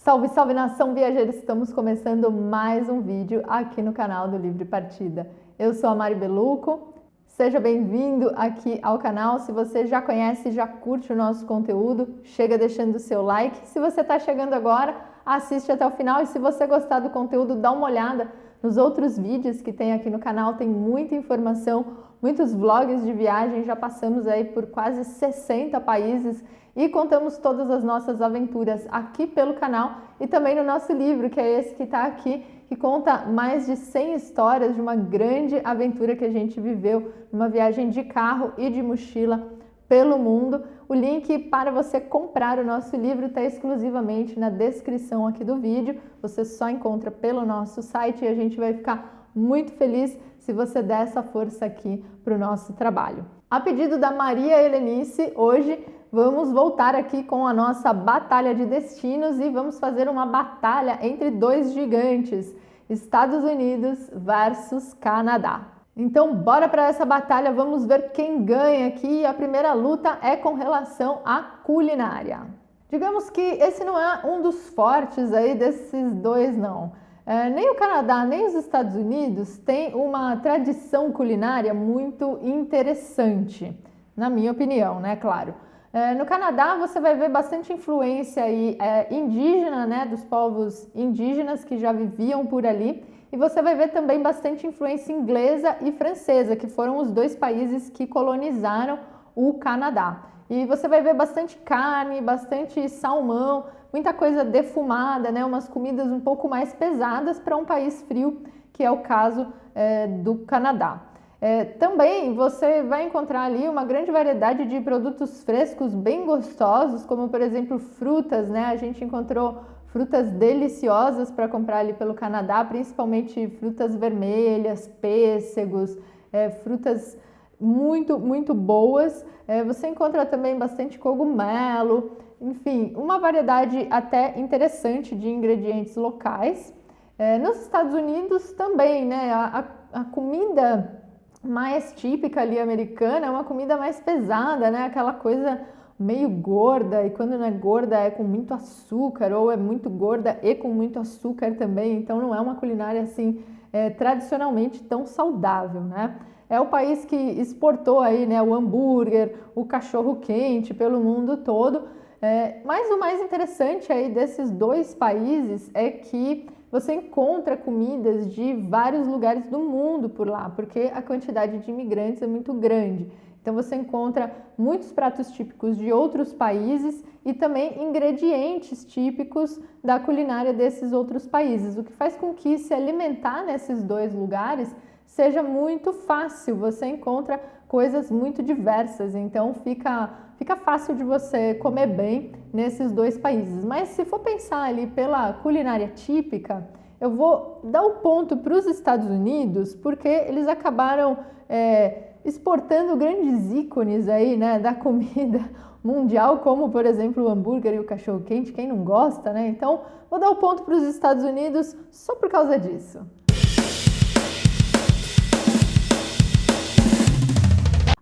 Salve, salve nação viajeira! Estamos começando mais um vídeo aqui no canal do Livre Partida. Eu sou a Mari Beluco, seja bem-vindo aqui ao canal. Se você já conhece, já curte o nosso conteúdo, chega deixando o seu like. Se você está chegando agora, assiste até o final e se você gostar do conteúdo, dá uma olhada nos outros vídeos que tem aqui no canal, tem muita informação, muitos vlogs de viagem, já passamos aí por quase 60 países e contamos todas as nossas aventuras aqui pelo canal e também no nosso livro, que é esse que está aqui, que conta mais de 100 histórias de uma grande aventura que a gente viveu, uma viagem de carro e de mochila pelo mundo. O link para você comprar o nosso livro está exclusivamente na descrição aqui do vídeo, você só encontra pelo nosso site e a gente vai ficar muito feliz se você der essa força aqui para o nosso trabalho. A pedido da Maria Helenice, hoje vamos voltar aqui com a nossa batalha de destinos e vamos fazer uma batalha entre dois gigantes, Estados Unidos versus Canadá. Então, bora para essa batalha, vamos ver quem ganha aqui. A primeira luta é com relação à culinária. Digamos que esse não é um dos fortes aí desses dois, não. Nem o Canadá, nem os Estados Unidos têm uma tradição culinária muito interessante, na minha opinião, né, claro. No Canadá você vai ver bastante influência aí, indígena, né, dos povos indígenas que já viviam por ali, e você vai ver também bastante influência inglesa e francesa, que foram os dois países que colonizaram o Canadá. E você vai ver bastante carne, bastante salmão, muita coisa defumada, né, umas comidas um pouco mais pesadas para um país frio, que é o caso do Canadá. Também você vai encontrar ali uma grande variedade de produtos frescos bem gostosos, como por exemplo frutas, né? A gente encontrou frutas deliciosas para comprar ali pelo Canadá, principalmente frutas vermelhas, pêssegos, frutas muito boas. Você encontra também bastante cogumelo, enfim, uma variedade até interessante de ingredientes locais. Nos Estados Unidos também, né? A comida mais típica ali americana é uma comida mais pesada, né? Aquela coisa meio gorda, e quando não é gorda é com muito açúcar, ou é muito gorda e com muito açúcar também, então não é uma culinária assim tradicionalmente tão saudável, né? É o país que exportou aí, né, o hambúrguer, o cachorro quente pelo mundo todo, mas o mais interessante aí desses dois países é que você encontra comidas de vários lugares do mundo por lá, porque a quantidade de imigrantes é muito grande. Então você encontra muitos pratos típicos de outros países e também ingredientes típicos da culinária desses outros países, o que faz com que se alimentar nesses dois lugares seja muito fácil. Você encontra coisas muito diversas, então fica fácil de você comer bem nesses dois países. Mas se for pensar ali pela culinária típica, eu vou dar o ponto para os Estados Unidos, porque eles acabaram exportando grandes ícones aí, né, da comida mundial, como por exemplo o hambúrguer e o cachorro quente, quem não gosta, né? Então vou dar o ponto para os Estados Unidos só por causa disso.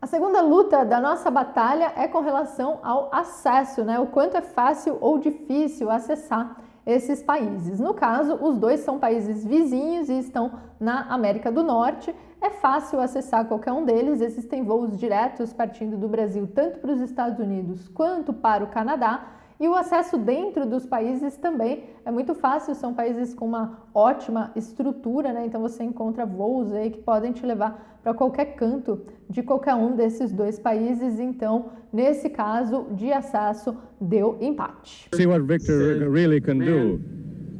A segunda luta da nossa batalha é com relação ao acesso, né? O quanto é fácil ou difícil acessar esses países. No caso, os dois são países vizinhos e estão na América do Norte. É fácil acessar qualquer um deles, existem voos diretos partindo do Brasil tanto para os Estados Unidos quanto para o Canadá. E o acesso dentro dos países também é muito fácil, são países com uma ótima estrutura, né? Então você encontra voos aí que podem te levar para qualquer canto de qualquer um desses dois países. Então, nesse caso de acesso, deu empate. See what Victor really can do.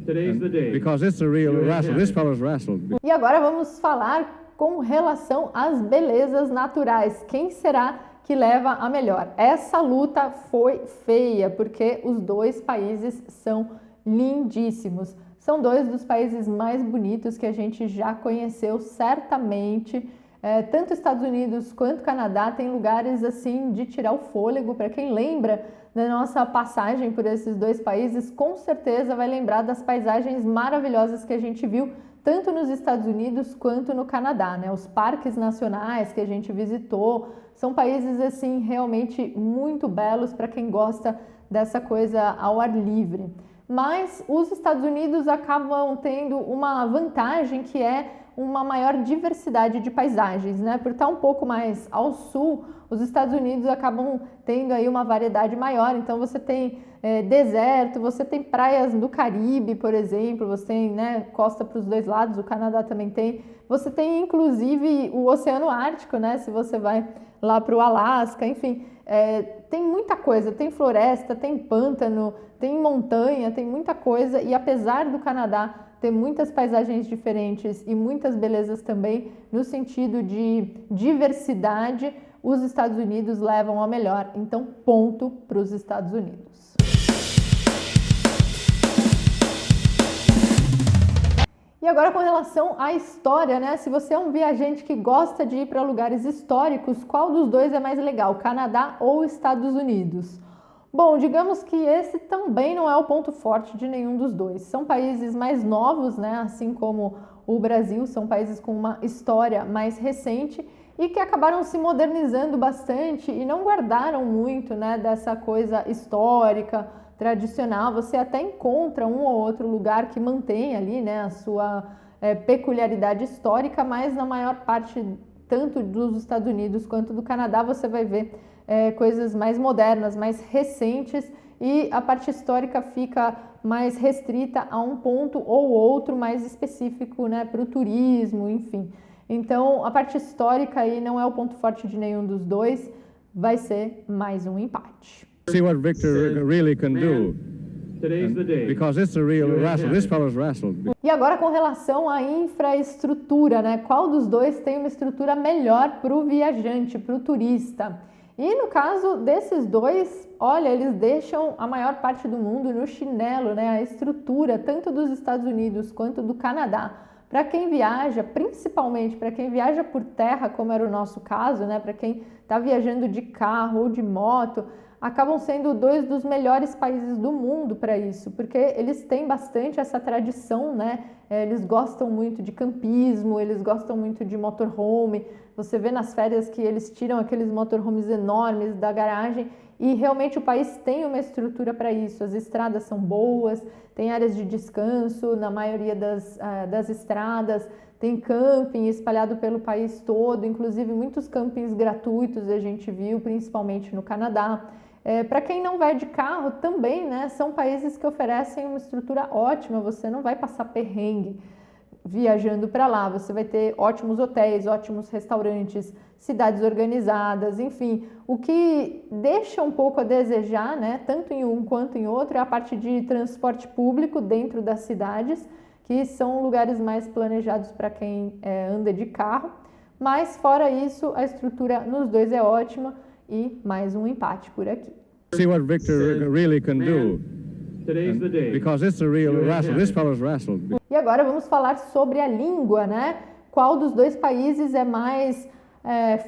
Today's the day. Because it's a real wrestle. This fellow's wrestled. E agora vamos falar com relação às belezas naturais. Quem será que leva a melhor? Essa luta foi feia, porque os dois países são lindíssimos. São dois dos países mais bonitos que a gente já conheceu, certamente. Tanto Estados Unidos quanto Canadá tem lugares assim de tirar o fôlego. Para quem lembra da nossa passagem por esses dois países, com certeza vai lembrar das paisagens maravilhosas que a gente viu tanto nos Estados Unidos quanto no Canadá, né? Os parques nacionais que a gente visitou são países assim realmente muito belos para quem gosta dessa coisa ao ar livre. mas os Estados Unidos acabam tendo uma vantagem que é uma maior diversidade de paisagens, né? Por estar um pouco mais ao sul, os Estados Unidos acabam tendo aí uma variedade maior. Então você tem deserto, você tem praias do Caribe, por exemplo, você tem, né, costa para os dois lados, o Canadá também tem. Você tem inclusive o Oceano Ártico, né? Se você vai lá para o Alasca, enfim, tem muita coisa, tem floresta, tem pântano, tem montanha, tem muita coisa. E apesar do Canadá ter muitas paisagens diferentes e muitas belezas também, no sentido de diversidade, os Estados Unidos levam a melhor. Então, ponto para os Estados Unidos. E agora, com relação à história, né? Se você é um viajante que gosta de ir para lugares históricos, qual dos dois é mais legal, Canadá ou Estados Unidos? Bom, digamos que esse também não é o ponto forte de nenhum dos dois. São países mais novos, né? Assim como o Brasil, são países com uma história mais recente e que acabaram se modernizando bastante e não guardaram muito, né, dessa coisa histórica, tradicional. Você até encontra um ou outro lugar que mantém ali, né, a sua peculiaridade histórica, mas na maior parte, tanto dos Estados Unidos quanto do Canadá, você vai ver coisas mais modernas, mais recentes, e a parte histórica fica mais restrita a um ponto ou outro mais específico, né, para o turismo, enfim. Então, a parte histórica aí não é o ponto forte de nenhum dos dois, vai ser mais um empate. See what Victor really can do. Today's the day. Because it's a real wrestle. This fellow's wrestled. E agora, com relação à infraestrutura, né? Qual dos dois tem uma estrutura melhor para o viajante, para o turista? E no caso desses dois, olha, eles deixam a maior parte do mundo no chinelo, né? A estrutura, tanto dos Estados Unidos quanto do Canadá. Para quem viaja, principalmente para quem viaja por terra, como era o nosso caso, né? Para quem está viajando de carro ou de moto, acabam sendo dois dos melhores países do mundo para isso, porque eles têm bastante essa tradição, né? Eles gostam muito de campismo, eles gostam muito de motorhome. Você vê nas férias que eles tiram aqueles motorhomes enormes da garagem e realmente o país tem uma estrutura para isso. As estradas são boas, tem áreas de descanso na maioria das estradas, tem camping espalhado pelo país todo, inclusive muitos campings gratuitos a gente viu, principalmente no Canadá. Para quem não vai de carro também, né, são países que oferecem uma estrutura ótima, você não vai passar perrengue viajando para lá, você vai ter ótimos hotéis, ótimos restaurantes, cidades organizadas, enfim. O que deixa um pouco a desejar, né, tanto em um quanto em outro, é a parte de transporte público dentro das cidades, que são lugares mais planejados para quem anda de carro, mas fora isso, a estrutura nos dois é ótima e mais um empate por aqui. See what Victor really can do. Today's the day. Because it's a real wrestle. This fellow's wrestled. E agora vamos falar sobre a língua, né? Qual dos dois países é mais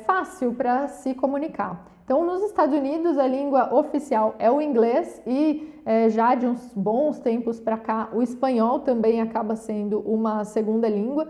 fácil para se comunicar? Então, nos Estados Unidos, a língua oficial é o inglês e já de uns bons tempos para cá, o espanhol também acaba sendo uma segunda língua,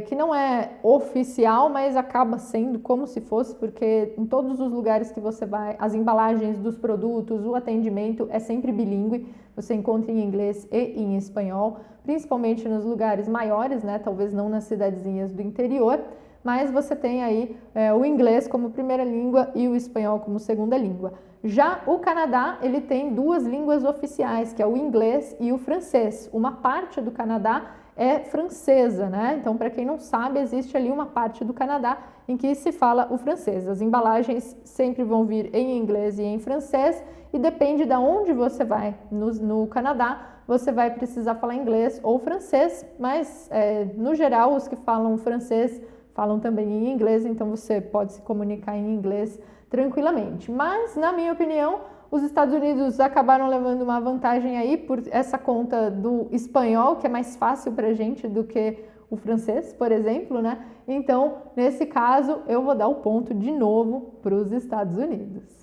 que não é oficial, mas acaba sendo como se fosse, porque em todos os lugares que você vai, as embalagens dos produtos, o atendimento é sempre bilíngue, você encontra em inglês e em espanhol, principalmente nos lugares maiores, né? Talvez não nas cidadezinhas do interior, mas você tem aí o inglês como primeira língua e o espanhol como segunda língua. Já o Canadá, ele tem duas línguas oficiais, que é o inglês e o francês. Uma parte do Canadá é francesa, né? Então, para quem não sabe, existe ali uma parte do Canadá em que se fala o francês. As embalagens sempre vão vir em inglês e em francês, e depende de onde você vai no Canadá, você vai precisar falar inglês ou francês, mas no geral os que falam francês falam também em inglês, então você pode se comunicar em inglês tranquilamente. Mas, na minha opinião, os Estados Unidos acabaram levando uma vantagem aí por essa conta do espanhol, que é mais fácil para a gente do que o francês, por exemplo, né? Então, nesse caso, eu vou dar o ponto de novo para os Estados Unidos.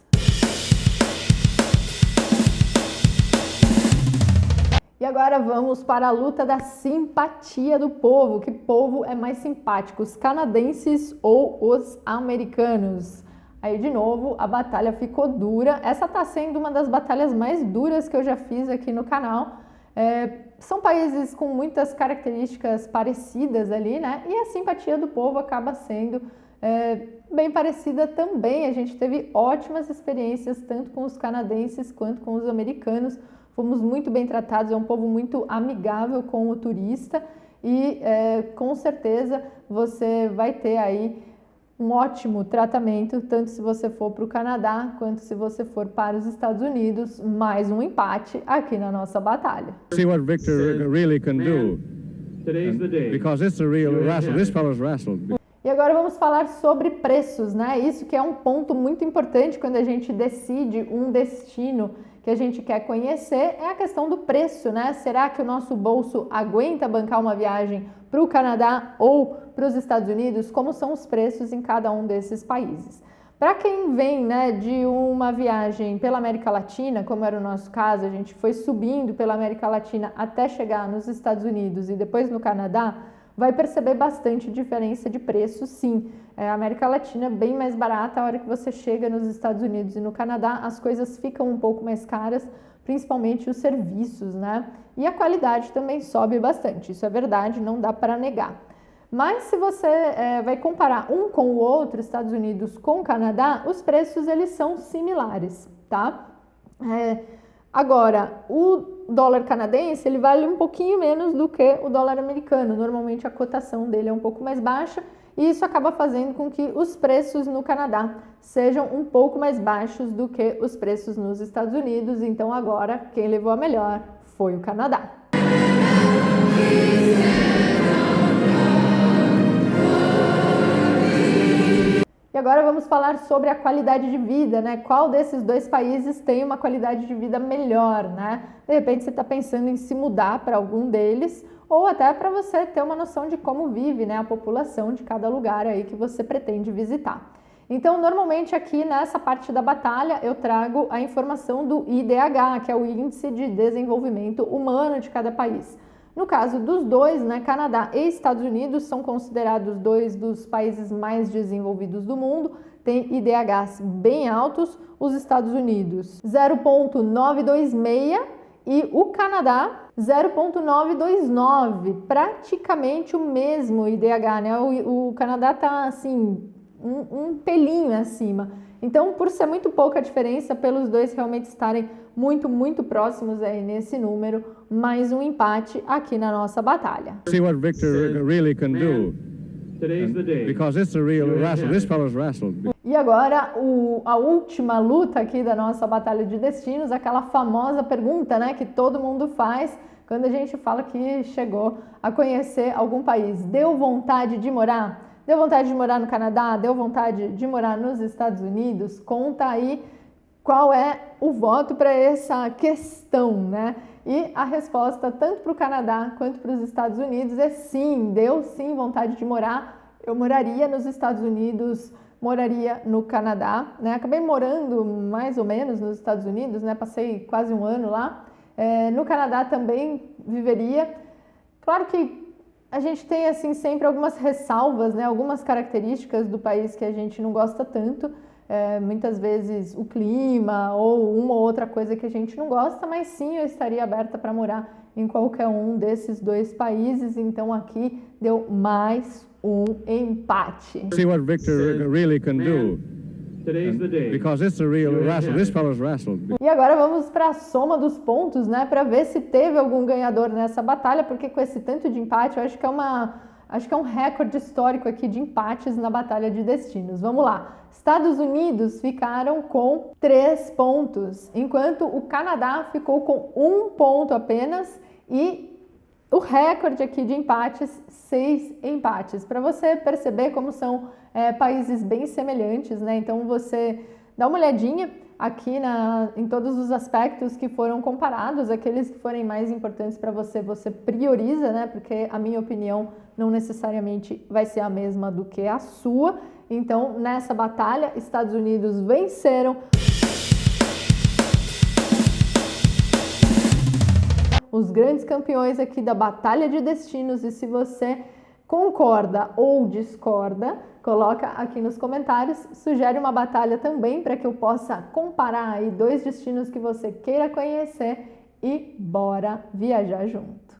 E agora vamos para a luta da simpatia do povo. Que povo é mais simpático, os canadenses ou os americanos? Aí, de novo, a batalha ficou dura. Essa tá sendo uma das batalhas mais duras que eu já fiz aqui no canal. São países com muitas características parecidas ali, né? E a simpatia do povo acaba sendo bem parecida também. A gente teve ótimas experiências tanto com os canadenses quanto com os americanos. Fomos muito bem tratados, é um povo muito amigável com o turista e com certeza você vai ter aí um ótimo tratamento, tanto se você for para o Canadá, quanto se você for para os Estados Unidos. Mais um empate aqui na nossa batalha. See what Victor really can do. Today's the day. Because it's a real wrestle. This fellow's wrestled. E agora vamos falar sobre preços, né? Isso que é um ponto muito importante quando a gente decide um destino que a gente quer conhecer, é a questão do preço, né? Será que o nosso bolso aguenta bancar uma viagem para o Canadá ou para os Estados Unidos? Como são os preços em cada um desses países? Para quem vem, né, de uma viagem pela América Latina, como era o nosso caso, a gente foi subindo pela América Latina até chegar nos Estados Unidos e depois no Canadá, vai perceber bastante diferença de preço, sim. A América Latina é bem mais barata. A hora que você chega nos Estados Unidos e no Canadá, as coisas ficam um pouco mais caras, principalmente os serviços, né? E a qualidade também sobe bastante, isso é verdade, não dá para negar. Mas se você vai comparar um com o outro, Estados Unidos com o Canadá, os preços eles são similares, tá? Agora, o dólar canadense ele vale um pouquinho menos do que o dólar americano. Normalmente a cotação dele é um pouco mais baixa e isso acaba fazendo com que os preços no Canadá sejam um pouco mais baixos do que os preços nos Estados Unidos. Então agora quem levou a melhor foi o Canadá. E agora vamos falar sobre a qualidade de vida, né? Qual desses dois países tem uma qualidade de vida melhor, né? De repente você está pensando em se mudar para algum deles ou até para você ter uma noção de como vive, né, a população de cada lugar aí que você pretende visitar. Então, normalmente aqui nessa parte da batalha eu trago a informação do IDH, que é o Índice de Desenvolvimento Humano de cada país. No caso dos dois, né, Canadá e Estados Unidos são considerados dois dos países mais desenvolvidos do mundo, tem IDHs bem altos, os Estados Unidos 0,926 e o Canadá 0,929, praticamente o mesmo IDH, né? O Canadá tá assim, um pelinho acima. Então, por ser muito pouca a diferença, pelos dois realmente estarem muito próximos aí nesse número, mais um empate aqui na nossa batalha. See what Victor really can do. Today's the day. Because it's a real wrestle. This fellow's wrestled. E agora, a última luta aqui da nossa batalha de destinos, aquela famosa pergunta, né, que todo mundo faz quando a gente fala que chegou a conhecer algum país. Deu vontade de morar? Deu vontade de morar no Canadá? Deu vontade de morar nos Estados Unidos? Conta aí qual é o voto para essa questão, né? E a resposta, tanto para o Canadá quanto para os Estados Unidos, é sim, deu sim vontade de morar. Eu moraria nos Estados Unidos, moraria no Canadá, né? Acabei morando mais ou menos nos Estados Unidos, né? Passei quase um ano lá. No Canadá também viveria. Claro que a gente tem assim sempre algumas ressalvas, né? Algumas características do país que a gente não gosta tanto. Muitas vezes o clima ou uma ou outra coisa que a gente não gosta, mas sim, eu estaria aberta para morar em qualquer um desses dois países. Então aqui deu mais um empate. See what Victor really can do. Today's the day. Because it's a real wrestle. This fellow's wrestled. E agora vamos para a soma dos pontos, né, para ver se teve algum ganhador nessa batalha, porque com esse tanto de empate, eu acho que é um recorde histórico aqui de empates na batalha de destinos. Vamos lá. Estados Unidos ficaram com 3 pontos, enquanto o Canadá ficou com 1 ponto apenas e o recorde aqui de empates, 6 empates. Para você perceber como são países bem semelhantes, né? Então você dá uma olhadinha aqui em todos os aspectos que foram comparados, aqueles que forem mais importantes para você, você prioriza, né? Porque a minha opinião não necessariamente vai ser a mesma do que a sua. Então, nessa batalha, Estados Unidos venceram. Os grandes campeões aqui da batalha de destinos, e se você concorda ou discorda, coloca aqui nos comentários, sugere uma batalha também para que eu possa comparar aí 2 destinos que você queira conhecer e bora viajar junto!